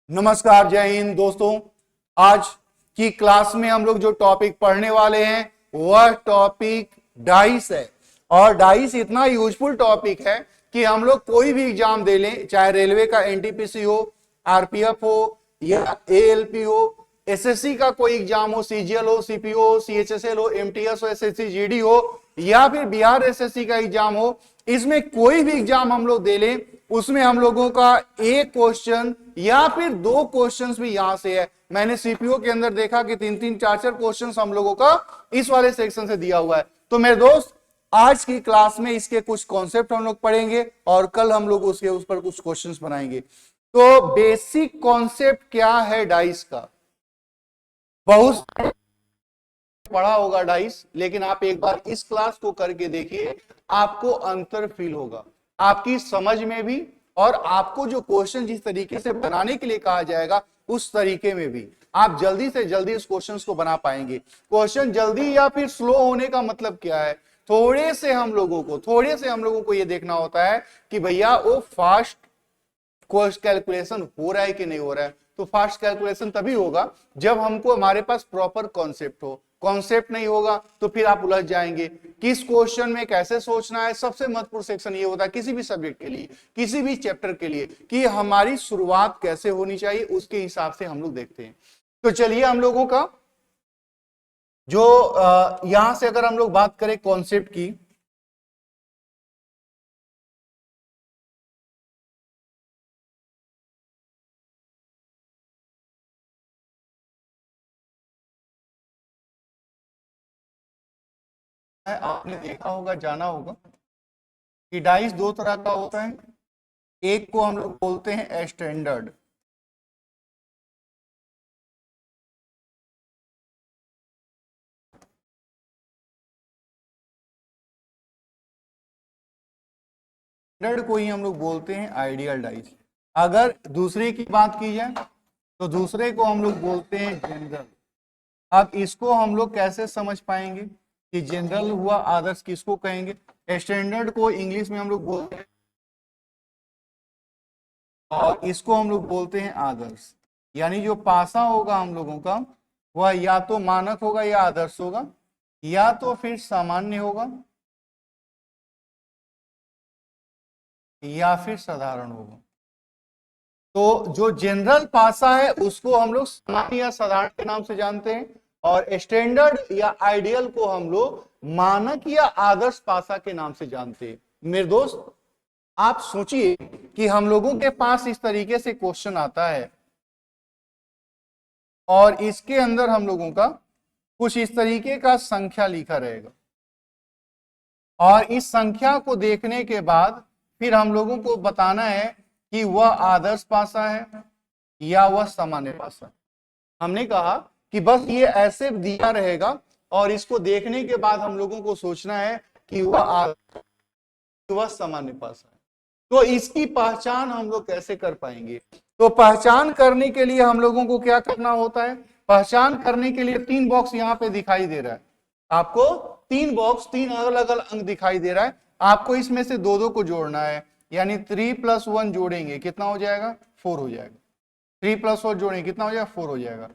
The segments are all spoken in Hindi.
नमस्कार, जय हिंद दोस्तों। आज की क्लास में हम लोग जो टॉपिक पढ़ने वाले हैं वह टॉपिक डाइस है। और डाइस इतना यूजफुल टॉपिक है कि हम लोग कोई भी एग्जाम दे लें, चाहे रेलवे का एनटीपीसी हो, आरपीएफ हो या एएलपी हो, एसएससी का कोई एग्जाम हो, सीजीएल हो, सीपीओ, सीएचएसएल हो, एमटीएस हो, एसएससी जीडी हो या फिर बिहार एसएससी का एग्जाम हो, इसमें कोई भी एग्जाम हम लोग दे लें उसमें हम लोगों का एक क्वेश्चन या फिर दो क्वेश्चंस भी यहां से है। मैंने सीपीओ के अंदर देखा कि 3-3, 4-4 क्वेश्चंस हम लोगों का इस वाले सेक्शन से दिया हुआ है। तो मेरे दोस्त, आज की क्लास में इसके कुछ कॉन्सेप्ट हम लोग पढ़ेंगे और कल हम लोग उसके उस पर कुछ क्वेश्चंस बनाएंगे। तो बेसिक कॉन्सेप्ट क्या है डाइस का? बहुत पढ़ा होगा डाइस, लेकिन आप एक बार इस क्लास को करके देखिए, आपको अंतर फील होगा, आपकी समझ में भी, और आपको जो क्वेश्चन जिस तरीके से बनाने के लिए कहा जाएगा उस तरीके में भी आप जल्दी से जल्दी उस क्वेश्चन को बना पाएंगे। क्वेश्चन जल्दी या फिर स्लो होने का मतलब क्या है? थोड़े से हम लोगों को यह देखना होता है कि भैया वो फास्ट कैलकुलेशन हो रहा है कि नहीं हो रहा है। तो फास्ट कैलकुलेशन तभी होगा जब हमको हमारे पास प्रॉपर कॉन्सेप्ट हो। कॉन्सेप्ट नहीं होगा तो फिर आप उलझ जाएंगे। किस क्वेश्चन में कैसे सोचना है, सबसे महत्वपूर्ण सेक्शन ये होता है किसी भी सब्जेक्ट के लिए, किसी भी चैप्टर के लिए, कि हमारी शुरुआत कैसे होनी चाहिए, उसके हिसाब से हम लोग देखते हैं। तो चलिए, हम लोगों का जो यहां से अगर हम लोग बात करें कॉन्सेप्ट की, आपने देखा होगा, जाना होगा कि डाइस दो तरह का होता है। एक को हम लोग बोलते हैं स्टैंडर्ड, स्टैंडर्ड को ही हम लोग बोलते हैं आइडियल डाइस। अगर दूसरे की बात की जाए तो दूसरे को हम लोग बोलते हैं जनरल। अब इसको हम लोग कैसे समझ पाएंगे कि जनरल हुआ आदर्श किसको कहेंगे? स्टैंडर्ड को इंग्लिश में हम लोग बोलते हैं और इसको हम लोग बोलते हैं आदर्श। यानी जो पासा होगा हम लोगों का वह या तो मानक होगा या आदर्श होगा, या तो फिर सामान्य होगा या फिर साधारण होगा। तो जो जनरल पासा है उसको हम लोग सामान्य या साधारण के नाम से जानते हैं, और स्टैंडर्ड या आइडियल को हम लोग मानक या आदर्श पासा के नाम से जानते हैं। मेरे दोस्त, आप सोचिए कि हम लोगों के पास इस तरीके से क्वेश्चन आता है और इसके अंदर हम लोगों का कुछ इस तरीके का संख्या लिखा रहेगा, और इस संख्या को देखने के बाद फिर हम लोगों को बताना है कि वह आदर्श पासा है या वह सामान्य पासा है। हमने कहा कि बस ये ऐसे दिया रहेगा और इसको देखने के बाद हम लोगों को सोचना है कि वह सामान्य पासा है। तो इसकी पहचान हम लोग कैसे कर पाएंगे? तो पहचान करने के लिए हम लोगों को क्या करना होता है? पहचान करने के लिए 3 बॉक्स यहाँ पे दिखाई दे रहा है आपको। 3 बॉक्स, 3 अलग अलग अंक दिखाई दे रहा है आपको। इसमें से दो दो को जोड़ना है, यानी 3 + 1 जोड़ेंगे कितना हो जाएगा? 4 हो जाएगा। 3 + 1 जोड़ेंगे कितना हो जाएगा? 4 हो जाएगा।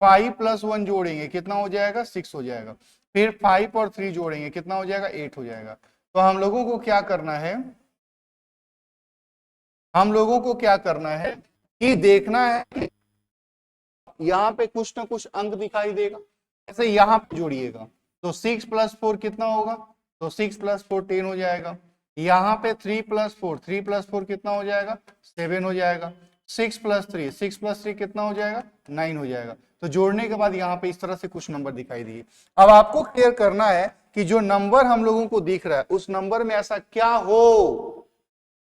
5 + 1 जोड़ेंगे कितना हो जाएगा? 6 हो जाएगा। फिर 5 और 3 जोड़ेंगे कितना हो जाएगा? 8 हो जाएगा। तो हम लोगों को क्या करना है? हम लोगों को क्या करना है कि देखना है कि यहाँ पे कुछ ना कुछ अंक दिखाई देगा, ऐसे यहाँ पे जोड़िएगा। तो 6 + 4 कितना होगा? तो 6 + 4 10 हो जाएगा। यहाँ पे 3 + 4 कितना हो जाएगा? 7 हो जाएगा। 6 + 3 कितना हो जाएगा? 9 हो जाएगा। तो जोड़ने के बाद यहाँ पे इस तरह से कुछ नंबर दिखाई दिए। अब आपको क्लियर करना है कि जो नंबर हम लोगों को दिख रहा है उस नंबर में ऐसा क्या हो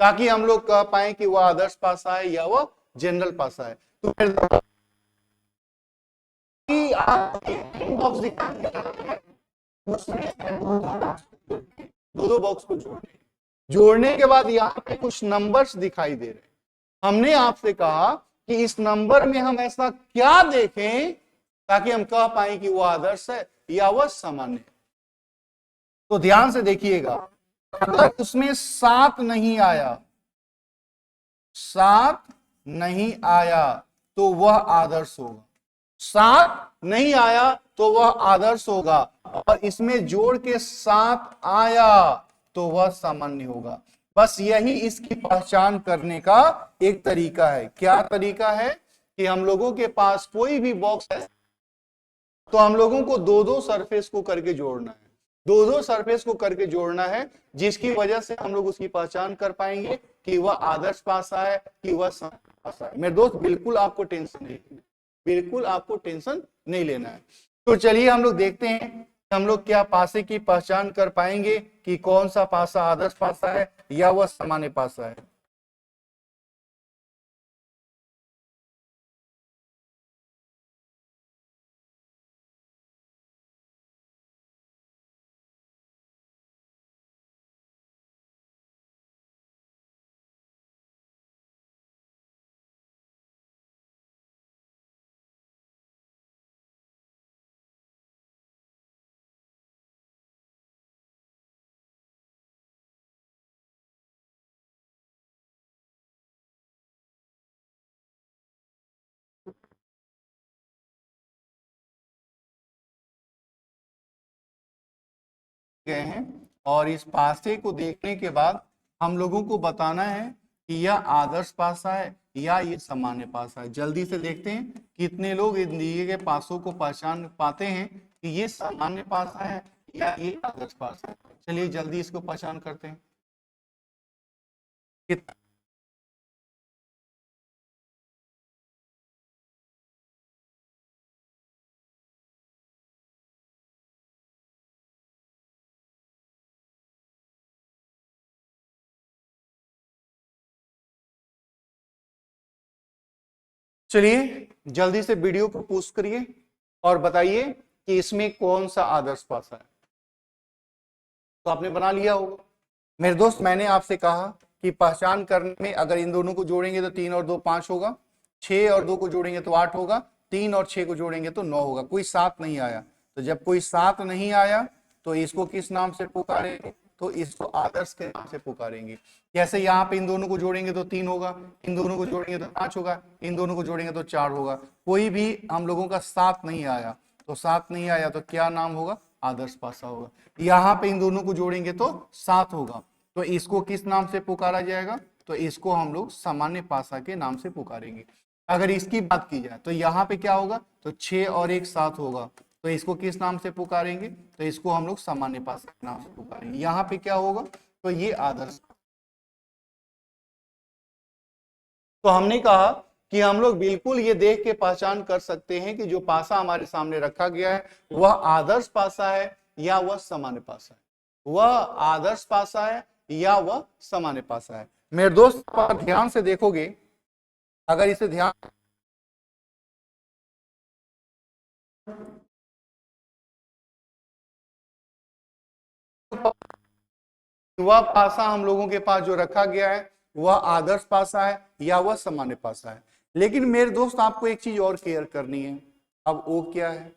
ताकि हम लोग कह पाए कि वह आदर्श पासा है या वह जनरल पासा है। तो फिर बॉक्स दो बॉक्स को जोड़ने के बाद यहाँ पे कुछ नंबर्स दिखाई दे रहे। हमने आपसे कहा कि इस नंबर में हम ऐसा क्या देखें ताकि हम कह पाए कि वह आदर्श है या वह सामान्य है। तो ध्यान से देखिएगा, अगर उसमें 7 नहीं आया, 7 नहीं आया, तो वह आदर्श होगा, 7 नहीं आया तो वह आदर्श होगा, और इसमें जोड़ के 7 आया तो वह सामान्य होगा। बस यही इसकी पहचान करने का एक तरीका है। क्या तरीका है? कि हम लोगों के पास कोई भी बॉक्स है तो हम लोगों को दो दो सरफेस को करके जोड़ना है, दो दो सरफेस को करके जोड़ना है, जिसकी वजह से हम लोग उसकी पहचान कर पाएंगे कि वह आदर्श पासा है कि वह सामान्य पासा है। मेरे दोस्त बिल्कुल आपको टेंशन नहीं, बिल्कुल आपको टेंशन नहीं लेना है। तो चलिए हम लोग देखते हैं हम लोग क्या पासे की पहचान कर पाएंगे कि कौन सा पासा आदर्श पासा है या वह सामान्य पासा है। गए हैं और इस पासे को देखने के बाद हम लोगों को बताना है कि यह आदर्श पासा है या ये सामान्य पासा है। जल्दी से देखते हैं कितने लोग इन दिए गए पासों को पहचान पाते हैं कि ये सामान्य पासा है या ये आदर्श पासा है। चलिए जल्दी इसको पहचान करते हैं। चलिए जल्दी से वीडियो को पोस्ट करिए और बताइए कि इसमें कौन सा आदर्श पासा है। तो आपने बना लिया होगा। मेरे दोस्त मैंने आपसे कहा कि पहचान करने में अगर इन दोनों को जोड़ेंगे तो 3 और 2 5 होगा, 6 और 2 को जोड़ेंगे तो 8 होगा, 3 और 6 को जोड़ेंगे तो 9 होगा। कोई 7 नहीं आया, तो जब कोई 7 नहीं आया तो इसको किस नाम से पुकारेंगे? तो इसको आदर्श के नाम से पुकारेंगे। जैसे यहाँ पे इन दोनों को जोड़ेंगे तो 3 होगा, इन दोनों को जोड़ेंगे तो 5 होगा, इन दोनों को जोड़ेंगे तो 4 होगा। कोई भी हम लोगों का 7 नहीं आया, तो 7 नहीं आया तो क्या नाम होगा? आदर्श पासा होगा। यहाँ पे इन दोनों को जोड़ेंगे तो 7 होगा, तो इसको किस नाम से पुकारा जाएगा? तो इसको हम लोग सामान्य पासा के नाम से पुकारेंगे। अगर इसकी बात की जाए तो यहाँ पे क्या होगा? तो 6 और 1 7 होगा, तो इसको किस नाम से पुकारेंगे? तो इसको हम लोग सामान्य पासा के नाम से पुकारेंगे। यहाँ पे क्या होगा? तो ये आदर्श। तो हमने कहा कि हम लोग बिल्कुल ये देख के पहचान कर सकते हैं कि जो पासा हमारे सामने रखा गया है वह आदर्श पासा है या वह सामान्य पासा है। वह आदर्श पासा है या वह सामान्य पासा है। मेरे दोस्त पर ध्यान से देखोगे, अगर इसे ध्यान, वह पासा हम लोगों के पास जो रखा गया है वह आदर्श पासा है या वह सामान्य पासा है। लेकिन मेरे दोस्त आपको एक चीज और क्लियर करनी है। अब वो क्या है?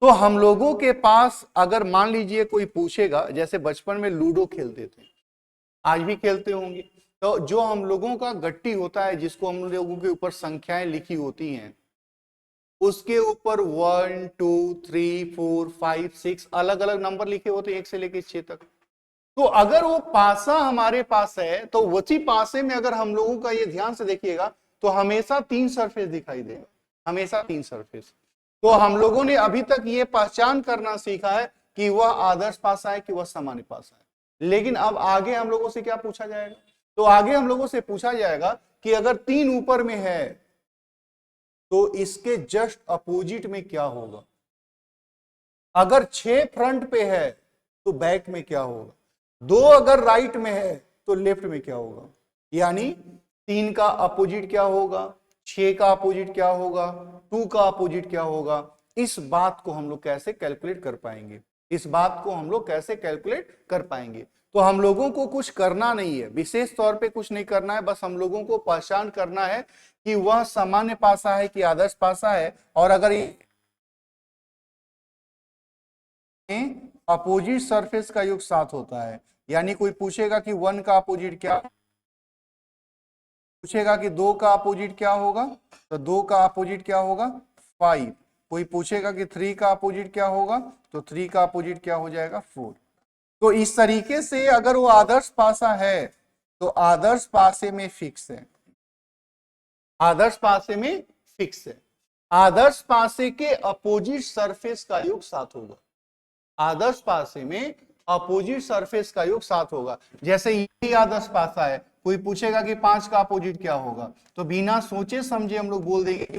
तो हम लोगों के पास अगर मान लीजिए कोई पूछेगा, जैसे बचपन में लूडो खेलते थे, आज भी खेलते होंगे, तो जो हम लोगों का गट्टी होता है जिसको हम लोगों के ऊपर संख्याएं लिखी होती हैं, उसके ऊपर 1 2 3 4 5 6 अलग अलग नंबर लिखे होते हैं, 1 से लेकर 6 तक। तो अगर वो पासा हमारे पास है तो वही पासे में अगर हम लोगों का ये ध्यान से देखिएगा तो हमेशा 3 सरफेस दिखाई देगा, हमेशा 3 सरफेस। तो हम लोगों ने अभी तक ये पहचान करना सीखा है कि वह आदर्श पासा है कि वह सामान्य पासा है। लेकिन अब आगे हम लोगों से क्या पूछा जाएगा? तो आगे हम लोगों से पूछा जाएगा कि अगर 3 ऊपर में है तो इसके जस्ट अपोजिट में क्या होगा? अगर 6 फ्रंट पे है तो बैक में क्या होगा? 2 अगर राइट में है तो लेफ्ट में क्या होगा? यानी 3 का अपोजिट क्या होगा, 6 का अपोजिट क्या होगा, 2 का अपोजिट क्या होगा? इस बात को हम लोग कैसे कैलकुलेट कर पाएंगे? इस बात को हम लोग कैसे कैलकुलेट कर पाएंगे? तो हम लोगों को कुछ करना नहीं है, विशेष तौर पे कुछ नहीं करना है, बस हम लोगों को पहचान करना है कि वह सामान्य पासा है कि आदर्श पासा है। और अगर अपोजिट सरफेस का योग 7 होता है, यानी कोई पूछेगा कि 1 का अपोजिट क्या, पूछेगा कि 2 का अपोजिट क्या होगा, तो 2 का अपोजिट क्या होगा 5। कोई पूछेगा कि 3 का अपोजिट क्या होगा, तो 3 का अपोजिट क्या हो जाएगा 4। तो इस तरीके से अगर वो आदर्श पासा है तो आदर्श पासे में फिक्स है, आदर्श पासे में फिक्स है। आदर्श पासे के अपोजिट सरफेस का योग 7 होगा, आदर्श पासे में अपोजिट सरफेस का योग 7 होगा। जैसे ये आदर्श पासा है, कोई पूछेगा कि 5 का अपोजिट क्या होगा, तो बिना सोचे समझे हम लोग बोल देंगे कि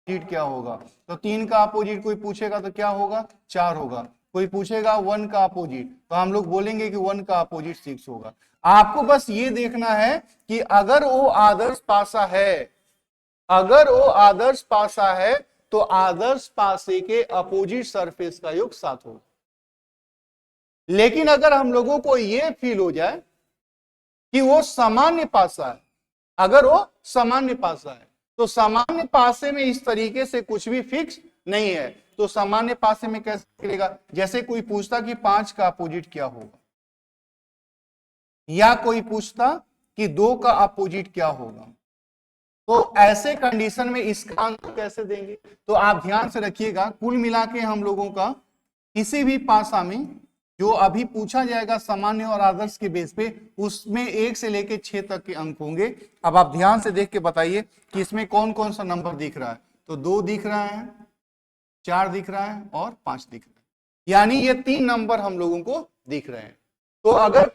अपोजिट क्या होगा। तो 3 का अपोजिट कोई पूछेगा तो क्या होगा 4 होगा। कोई पूछेगा 1 का अपोजिट, तो हम लोग बोलेंगे कि 1 का अपोजिट 6 होगा। आपको बस ये देखना है कि अगर वो आदर्श पासा है, अगर वो आदर्श पासा है तो आदर्श पासे के अपोजिट सरफेस का योग 7 होगा। लेकिन अगर हम लोगों को यह फील हो जाए कि वो सामान्य पासा है, अगर वो सामान्य पासा है, तो सामान्य पासे में इस तरीके से कुछ भी फिक्स नहीं है। तो सामान्य पासे में कैसे निकलेगा, जैसे कोई पूछता कि 5 का अपोजिट क्या होगा, या कोई पूछता कि 2 का अपोजिट क्या होगा, तो ऐसे कंडीशन में इसका आंसर कैसे देंगे। तो आप ध्यान से रखिएगा, कुल मिला के हम लोगों का किसी भी पासा में जो अभी पूछा जाएगा सामान्य और आदर्श के बेस पे, उसमें 1 से लेके 6 तक के अंक होंगे। अब आप ध्यान से देख के बताइए कि इसमें कौन कौन सा नंबर दिख रहा है। तो 2 दिख रहा है, 4 दिख रहा है और 5 दिख रहा है, यानी ये 3 नंबर हम लोगों को दिख रहे हैं। तो अगर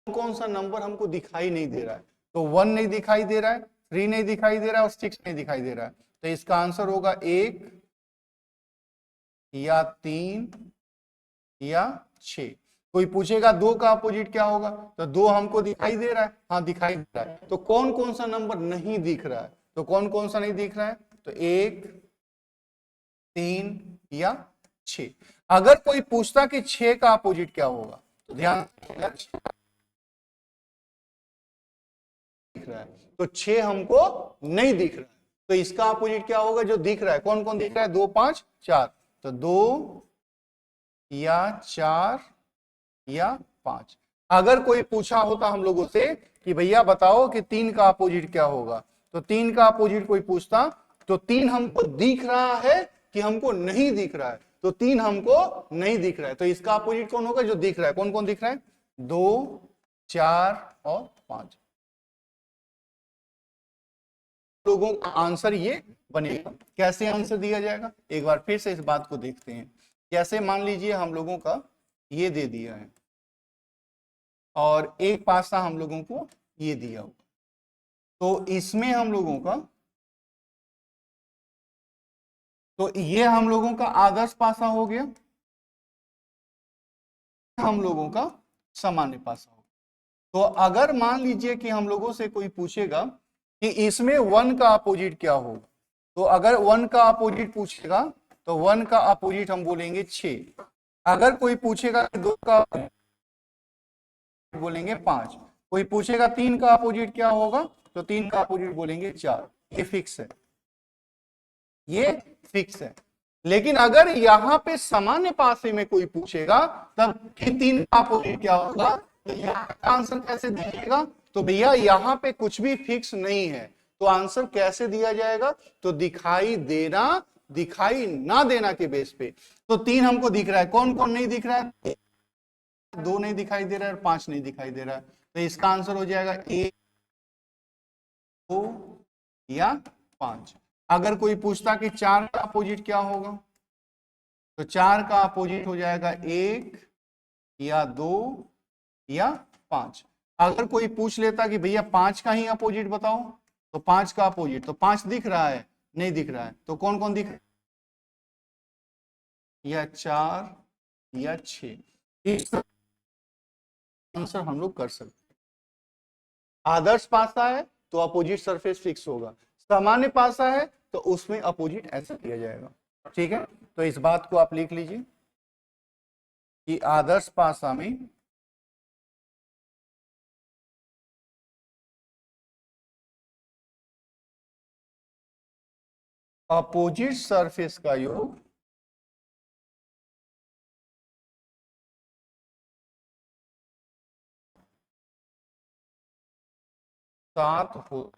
कौन सा नंबर हमको दिखाई नहीं दे रहा है, तो 1 नहीं दिखाई दे रहा है, 3 नहीं दिखाई दे रहा है और 6 नहीं दिखाई दे रहा है, तो इसका आंसर होगा 1 या 3 या 6। कोई पूछेगा 2 का अपोजिट क्या होगा, तो 2 हमको दिखाई दे रहा है, हाँ दिखाई दे रहा है। तो कौन कौन सा नंबर नहीं दिख रहा है, तो कौन कौन सा नहीं दिख रहा है, तो 1, 3 या 6। अगर कोई पूछता कि 6 का अपोजिट क्या होगा, तो ध्यान दिख रहा है, तो 6 हमको नहीं दिख रहा है, तो इसका अपोजिट क्या होगा जो दिख रहा है, कौन कौन दिख रहा है 2, 5, 4, तो 2 या 4 या 5। अगर कोई पूछा होता हम लोगों से कि भैया बताओ कि 3 का अपोजिट क्या होगा, तो 3 का अपोजिट कोई पूछता, तो 3 हमको दिख रहा है कि हमको नहीं दिख रहा है, तो 3 हमको नहीं दिख रहा है, तो इसका अपोजिट कौन होगा जो दिख रहा है, कौन कौन दिख रहा है 2, 4 और 5। लोगों का आंसर ये बनेगा। कैसे आंसर दिया जाएगा, एक बार फिर से इस बात को देखते हैं। कैसे, मान लीजिए हम लोगों का ये दे दिया है और एक पासा हम लोगों को ये दिया हुआ, तो इसमें हम लोगों का, तो ये हम लोगों का आदर्श पासा हो गया, हम लोगों का सामान्य पासा हो। तो अगर मान लीजिए कि हम लोगों से कोई पूछेगा कि इसमें 1 का अपोजिट क्या होगा, तो अगर 1 का अपोजिट पूछेगा तो 1 का अपोजिट हम बोलेंगे 6। अगर कोई पूछेगा 2 का बोलेंगे 5। कोई पूछेगा 3 का अपोजिट क्या होगा, तो 3 का अपोजिट बोलेंगे 4। ये फिक्स है, ये फिक्स है। लेकिन अगर यहां पे सामान्य पासे में कोई पूछेगा तब 3 का अपोजिट क्या होगा, तो यहाँ का आंसर कैसे दिखेगा, तो भैया यहाँ पे कुछ भी फिक्स नहीं है, तो आंसर कैसे दिया जाएगा, तो दिखाई देना दिखाई ना देना के बेस पे। तो 3 हमको दिख रहा है, कौन कौन नहीं दिख रहा है, 2 नहीं दिखाई दे रहा है और 5 नहीं दिखाई दे रहा है, तो इसका आंसर हो जाएगा 1, 2 या 5। अगर कोई पूछता कि 4 का अपोजिट क्या होगा, तो 4 का अपोजिट हो जाएगा 1 या 2 या 5। अगर कोई पूछ लेता कि भैया 5 का ही अपोजिट बताओ, तो 5 का अपोजिट, तो 5 दिख रहा है, नहीं दिख रहा है, तो कौन कौन दिख रहा है, या 4 या 6। इस आंसर हम लोग कर सकते। आदर्श पासा है तो अपोजिट सरफेस फिक्स होगा, सामान्य पासा है तो उसमें अपोजिट ऐसा किया जाएगा। ठीक है, तो इस बात को आप लिख लीजिए कि आदर्श पासा में अपोजिट सरफेस का योग सात हो,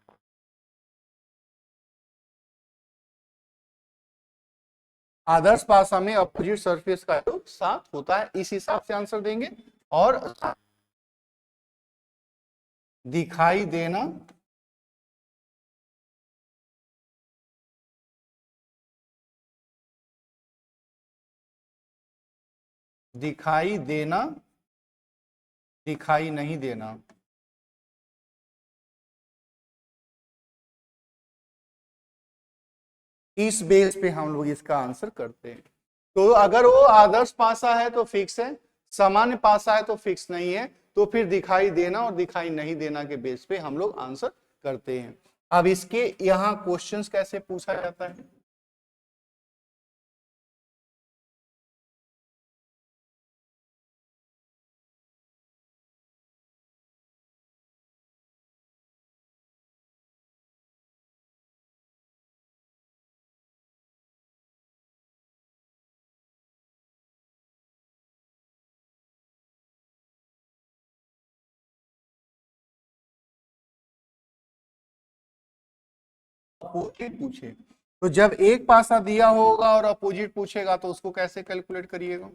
आदर्श पासा में अपोजिट सरफेस का योग 7 होता है, इस हिसाब से आंसर देंगे। और दिखाई देना दिखाई देना दिखाई नहीं देना, इस बेस पे हम लोग इसका आंसर करते हैं। तो अगर वो आदर्श पासा है तो फिक्स है, सामान्य पासा है तो फिक्स नहीं है, तो फिर दिखाई देना और दिखाई नहीं देना के बेस पे हम लोग आंसर करते हैं। अब इसके यहां क्वेश्चंस कैसे पूछा जाता है, अपोजिट पूछे तो जब एक पासा दिया होगा और अपोजिट पूछेगा तो उसको कैसे कैलकुलेट करिएगा।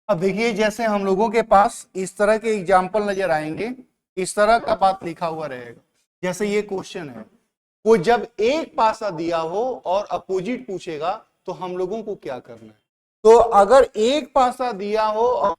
अब देखिए जैसे हम लोगों के पास इस तरह के एग्जाम्पल नजर आएंगे, इस तरह का बात लिखा हुआ रहेगा। जैसे ये क्वेश्चन है, वो जब एक पासा दिया हो और अपोजिट पूछेगा तो हम लोगों को क्या करना है। तो अगर एक पासा दिया हो और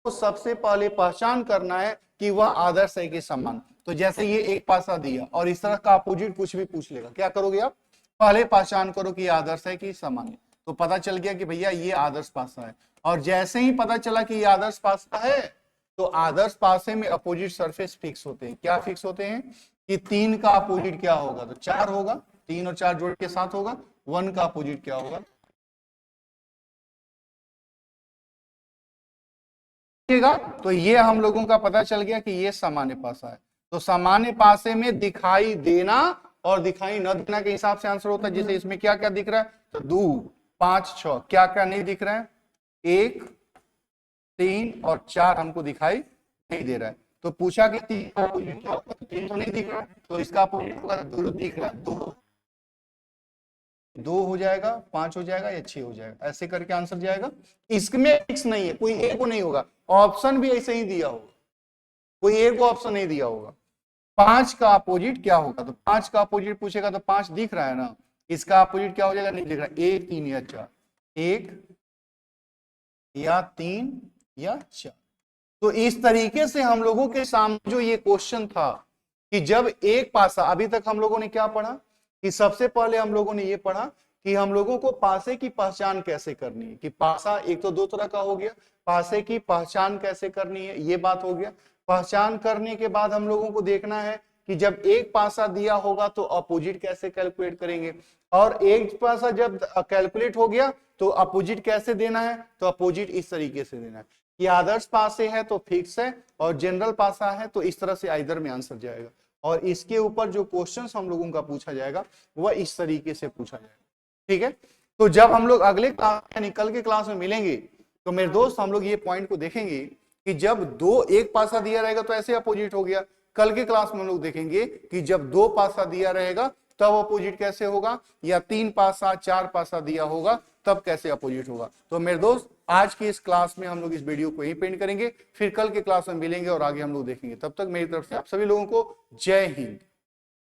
तो सबसे पहले पहचान करना है कि वह आदर्श है कि समान। तो जैसे ये एक पासा दिया और इस तरह का अपोजिट कुछ भी पूछ लेगा, क्या करोगे आप, पहले पहचान करो कि आदर्श है कि समान है। तो पता चल गया कि भैया ये आदर्श पासा है, और जैसे ही पता चला कि ये आदर्श पासा है तो आदर्श पासे में अपोजिट सरफेस फिक्स होते हैं। क्या फिक्स होते हैं कि 3 का अपोजिट क्या होगा, तो 4 होगा, 3 और 4 जोड़ के 7 होगा। 1 का अपोजिट क्या होगा, तो ये हम लोगों का पता चल गया कि ये सामान्य पासा है। तो सामान्य पासे में दिखाई देना और दिखाई न देना के हिसाब से आंसर होता है। जैसे इसमें क्या क्या दिख रहा है, तो 2 5 6, क्या क्या नहीं दिख रहा है, 1 3 और 4 हमको दिखाई नहीं दे रहा है। तो पूछा कि 3 तो नहीं दिख रहा है, तो इसका दो दिख रहा है, 2 हो जाएगा, 5 हो जाएगा या 6 हो जाएगा, ऐसे करके आंसर जाएगा। इसमें फिक्स नहीं है, कोई एक को नहीं होगा, ऑप्शन भी ऐसे ही दिया होगा, कोई एक ऑप्शन नहीं दिया होगा। 5 का अपोजिट क्या होगा, तो 5 का अपोजिट पूछेगा तो 5 दिख रहा है ना, इसका अपोजिट क्या हो जाएगा, नहीं दिख रहा, 1 3 या 4, 1 या 3 या 4। तो इस तरीके से हम लोगों के सामने जो ये क्वेश्चन था कि जब एक पासा, अभी तक हम लोगों ने क्या पढ़ा कि सबसे पहले हम लोगों ने ये पढ़ा कि हम लोगों को पासे की पहचान कैसे करनी है, कि पासा एक तो 2 तरह का हो गया, पासे की पहचान कैसे करनी है, ये बात हो गया। पहचान करने के बाद हम लोगों को देखना है कि जब एक पासा दिया होगा तो अपोजिट कैसे कैलकुलेट करेंगे, और एक पासा जब कैलकुलेट हो गया तो अपोजिट कैसे देना है, तो अपोजिट इस तरीके से देना है कि आदर्श पासे है तो फिक्स है, और जनरल पासा है तो इस तरह से आइदर में आंसर जाएगा। और इसके ऊपर जो क्वेश्चंस हम लोगों का पूछा जाएगा वह इस तरीके से पूछा जाएगा। ठीक है, तो जब हम लोग अगले क्लास यानी कल के क्लास में मिलेंगे तो मेरे दोस्त हम लोग ये पॉइंट को देखेंगे कि जब एक पासा दिया रहेगा तो ऐसे अपोजिट हो गया। कल के क्लास में हम लोग देखेंगे कि जब 2 पासा दिया रहेगा तब अपोजिट कैसे होगा, या 3 पासा 4 पासा दिया होगा तब कैसे अपोजिट होगा। तो मेरे दोस्त आज की इस क्लास में हम लोग इस वीडियो को यहीं पेंड करेंगे, फिर कल के क्लास में मिलेंगे और आगे हम लोग देखेंगे। तब तक मेरी तरफ से आप सभी लोगों को जय हिंद।